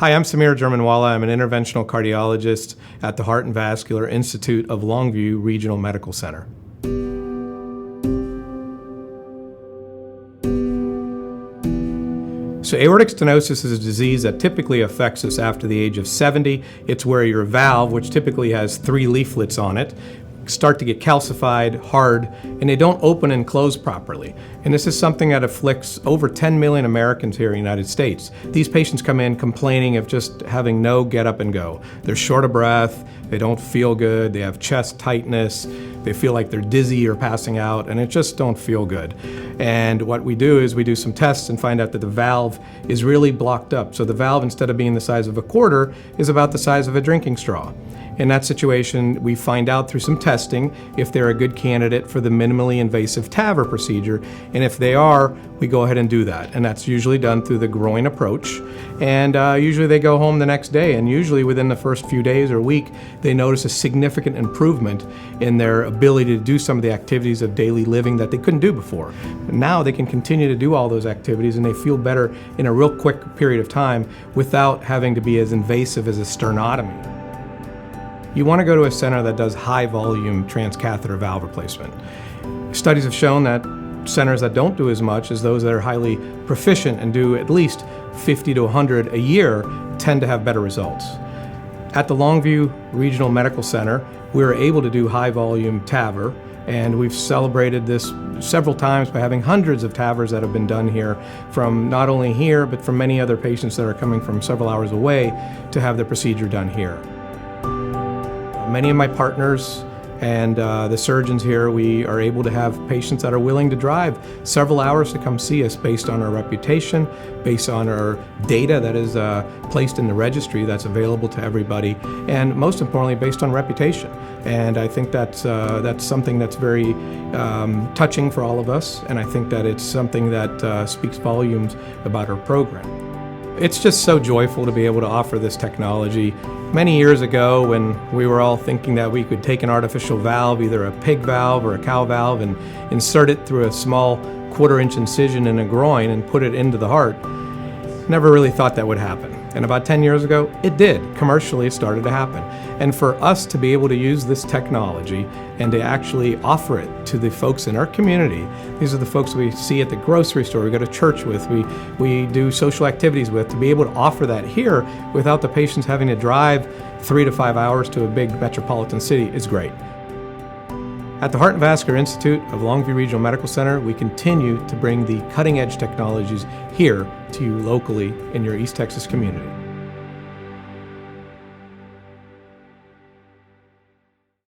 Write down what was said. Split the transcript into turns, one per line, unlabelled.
Hi, I'm Samir Germanwala. I'm an interventional cardiologist at the Heart and Vascular Institute of Longview Regional Medical Center. So aortic stenosis is a disease that typically affects us after the age of 70. It's where your valve, which typically has 3 leaflets on it, start to get calcified, hard, and they don't open and close properly. And this is something that afflicts over 10 million Americans here in the United States. These patients come in complaining of just having no get up and go. They're short of breath, they don't feel good, they have chest tightness, they feel like they're dizzy or passing out, and it just don't feel good. And what we do is we do some tests and find out that the valve is really blocked up. So the valve, instead of being the size of a quarter, is about the size of a drinking straw. In that situation, we find out through some testing if they're a good candidate for the minimally invasive TAVR procedure, and if they are, we go ahead and do that. And that's usually done through the groin approach. And usually they go home the next day, and usually within the first few days or week, they notice a significant improvement in their ability to do some of the activities of daily living that they couldn't do before. Now they can continue to do all those activities, and they feel better in a real quick period of time without having to be as invasive as a sternotomy. You want to go to a center that does high volume transcatheter valve replacement. Studies have shown that centers that don't do as much as those that are highly proficient and do at least 50 to 100 a year tend to have better results. At the Longview Regional Medical Center, we were able to do high volume TAVR, and we've celebrated this several times by having hundreds of TAVRs that have been done here from not only here, but from many other patients that are coming from several hours away to have the procedure done here. Many of my partners and the surgeons here, we are able to have patients that are willing to drive several hours to come see us based on our reputation, based on our data that is placed in the registry that's available to everybody, and most importantly, based on reputation. And I think that's something that's very touching for all of us, and I think that it's something that speaks volumes about our program. It's just so joyful to be able to offer this technology. Many years ago, when we were all thinking that we could take an artificial valve, either a pig valve or a cow valve, and insert it through a small 1/4-inch incision in a groin and put it into the heart, never really thought that would happen. And about 10 years ago, it did. Commercially, it started to happen. And for us to be able to use this technology and to actually offer it to the folks in our community, these are the folks we see at the grocery store, we go to church with, we do social activities with, to be able to offer that here without the patients having to drive 3 to 5 hours to a big metropolitan city is great. At the Heart and Vascular Institute of Longview Regional Medical Center, we continue to bring the cutting-edge technologies here to you locally in your East Texas community.